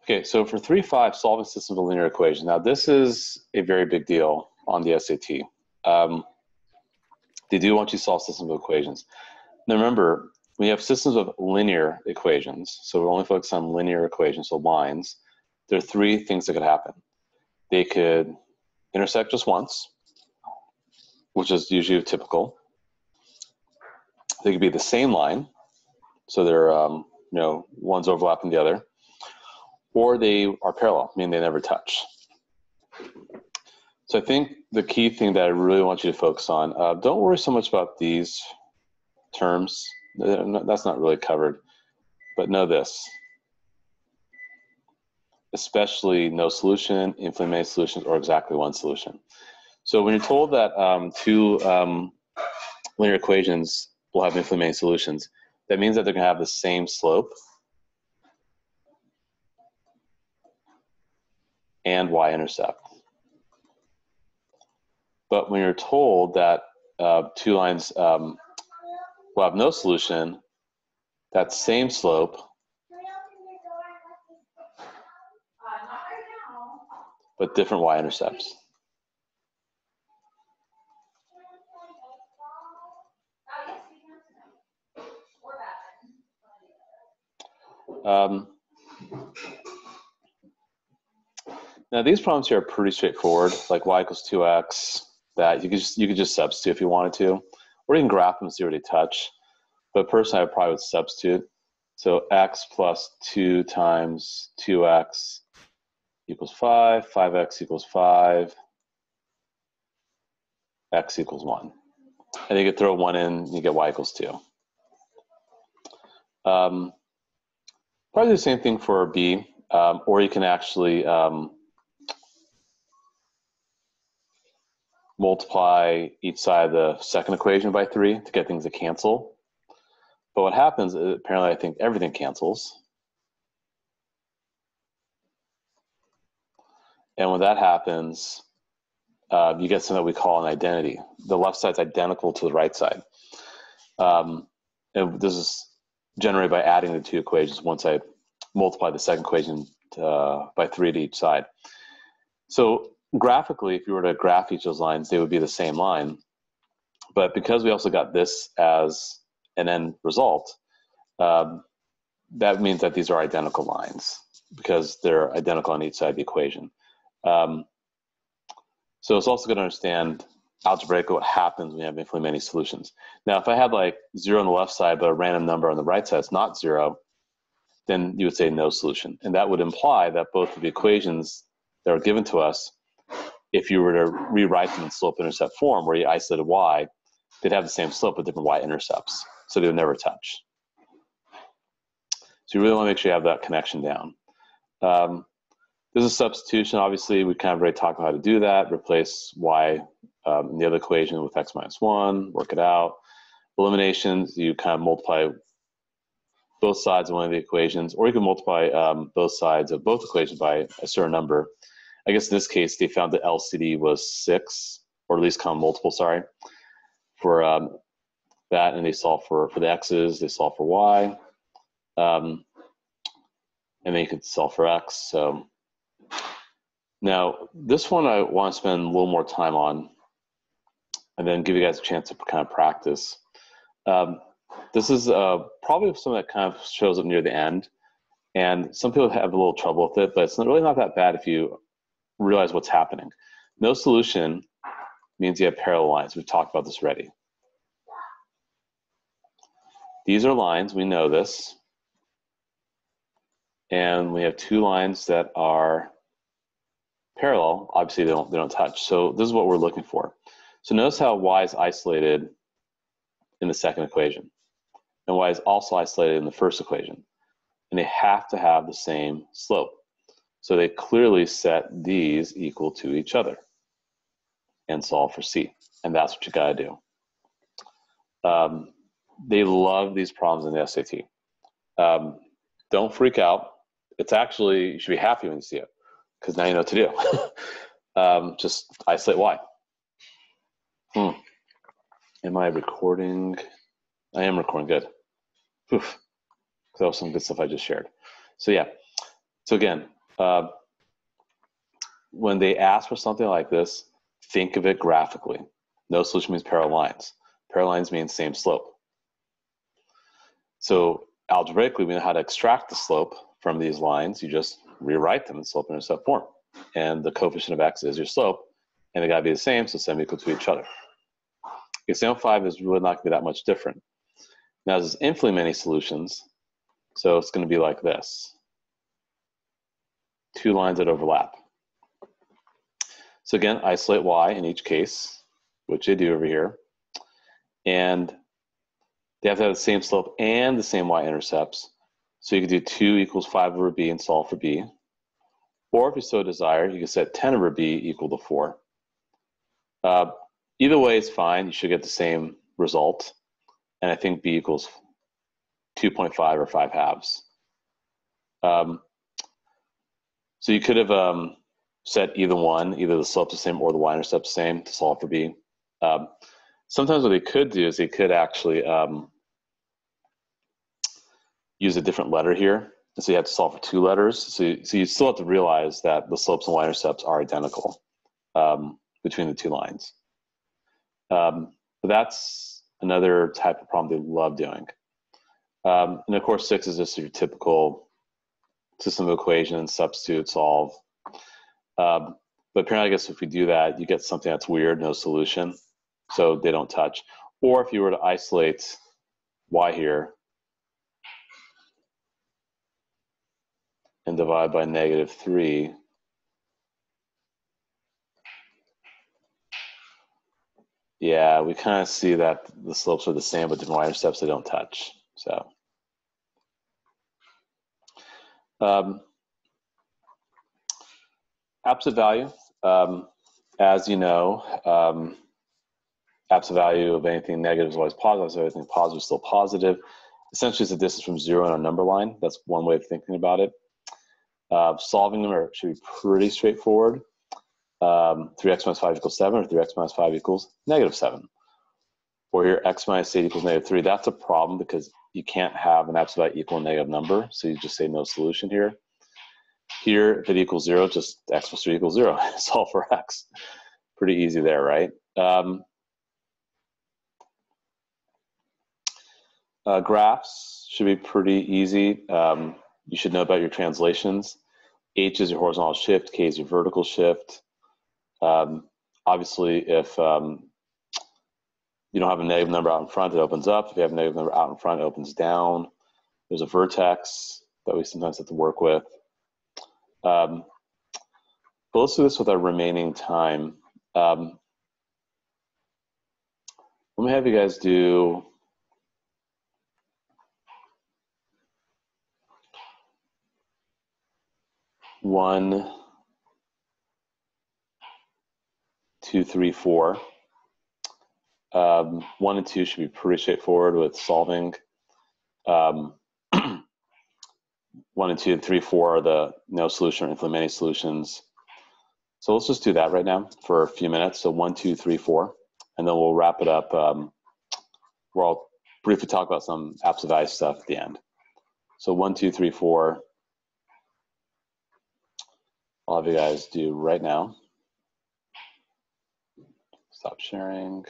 Okay, so for 3-5, solving systems of linear equations. Now, this is a very big deal on the SAT. They do want you to solve systems of equations. Now, remember, when you have systems of linear equations, so we're only focused on linear equations, so lines, there are three things that could happen. They could intersect just once, which is usually typical. They could be the same line, so they're one's overlapping the other, or they are parallel, meaning they never touch. So I think the key thing that I really want you to focus on, don't worry so much about these terms. That's not really covered, but know this, especially no solution, infinitely many solutions, or exactly one solution. So when you're told that two linear equations will have infinitely many solutions, that means that they're going to have the same slope and y-intercept. But when you're told that two lines will have no solution, that same slope, but different y-intercepts. Now these problems here are pretty straightforward, like y equals 2x, that you could just substitute if you wanted to, or you can graph them and see where they touch. But personally, I probably would substitute. So x plus 2 times 2x equals 5, 5x equals 5, x equals 1. And you could throw 1 in, you get y equals 2. Probably the same thing for b, or you can actually multiply each side of the second equation by 3 to get things to cancel. But what happens is, apparently, I think everything cancels. And when that happens, you get something that we call an identity. The left side's identical to the right side. And this is generated by adding the two equations once I multiply the second equation by 3 to each side. So graphically, if you were to graph each of those lines, they would be the same line. But because we also got this as an end result, that means that these are identical lines because they're identical on each side of the equation. So it's also good to understand algebraically what happens when you have infinitely many solutions. Now, if I had like 0 on the left side, but a random number on the right side is not 0, then you would say no solution. And that would imply that both of the equations that are given to us, if you were to rewrite them in slope-intercept form where you isolated y, they'd have the same slope with different y-intercepts. So they would never touch. So you really want to make sure you have that connection down. This is substitution. Obviously, we kind of already talked about how to do that. Replace y in the other equation with x minus 1, work it out. Eliminations, you kind of multiply both sides of one of the equations, or you can multiply both sides of both equations by a certain number. I guess in this case, they found the LCD was 6, or at least common multiple, sorry, for that, and they solve for the x's, they solve for y, and then you could solve for x. So now this one I want to spend a little more time on, and then give you guys a chance to kind of practice. This is probably something that kind of shows up near the end, and some people have a little trouble with it, but it's really not that bad if you realize what's happening. No solution means you have parallel lines. We've talked about this already. These are lines, we know this, and we have two lines that are parallel. Obviously, they don't touch. So this is what we're looking for. So notice how y is isolated in the second equation, and y is also isolated in the first equation, and they have to have the same slope. So they clearly set these equal to each other and solve for C, and that's what you got to do. They love these problems in the SAT. Don't freak out. It's actually, you should be happy when you see it, because now you know what to do. Just isolate y. Am I recording? I am recording, good. Oof. That was some good stuff I just shared. So yeah, so again, When they ask for something like this, think of it graphically. No solution means parallel lines. Parallel lines mean same slope. So algebraically, we know how to extract the slope from these lines. You just rewrite them in slope-intercept form. And the coefficient of x is your slope, and they gotta be the same, so semi-equal to each other. Example 5 is really not gonna be that much different. Now there's infinitely many solutions, so it's gonna be like this. Two lines that overlap. So again, isolate y in each case, which they do over here. And they have to have the same slope and the same y-intercepts. So you could do 2 equals 5 over b and solve for b. Or if you so desire, you can set 10 over b equal to 4. Either way is fine. You should get the same result. And I think b equals 2.5 or 5 halves. So you could have set either one, either the slope's the same or the y-intercept's the same to solve for b. Sometimes what they could do is they could actually use a different letter here. And so you have to solve for 2 letters. So you still have to realize that the slopes and y-intercepts are identical between the 2 lines. But that's another type of problem they love doing. And of course, 6 is just your typical system of equations, substitute, solve. But apparently, I guess if we do that, you get something that's weird, no solution, so they don't touch. Or if you were to isolate y here and divide by -3, yeah, we kind of see that the slopes are the same, but different y-intercepts they don't touch. So absolute value, as you know, absolute value of anything negative is always positive, so everything positive is still positive. Essentially, it's the distance from 0 on a number line. That's one way of thinking about it. Solving them should be pretty straightforward. 3x minus 5 equals 7, or 3x minus 5 equals -7. Or here, x minus 8 equals -3. That's a problem because you can't have an absolute value equal a negative number, so you just say no solution here. Here, if it equals 0, just x plus 3 equals 0. Solve for x. Pretty easy there, right? Graphs should be pretty easy. You should know about your translations. H is your horizontal shift, K is your vertical shift. Obviously, if you don't have a negative number out in front, it opens up. If you have a negative number out in front, it opens down. There's a vertex that we sometimes have to work with. But let's do this with our remaining time. Let me have you guys do one, 2, 3, 4. 1 and 2 should be pretty straightforward with solving. 1 and 2 and 3, 4 are the no solution or infinitely many solutions. So let's just do that right now for a few minutes. So 1, 2, 3, 4, and then we'll wrap it up. Where I'll briefly talk about some absolute value stuff at the end. So 1, 2, 3, 4. I'll have you guys do right now. Stop sharing.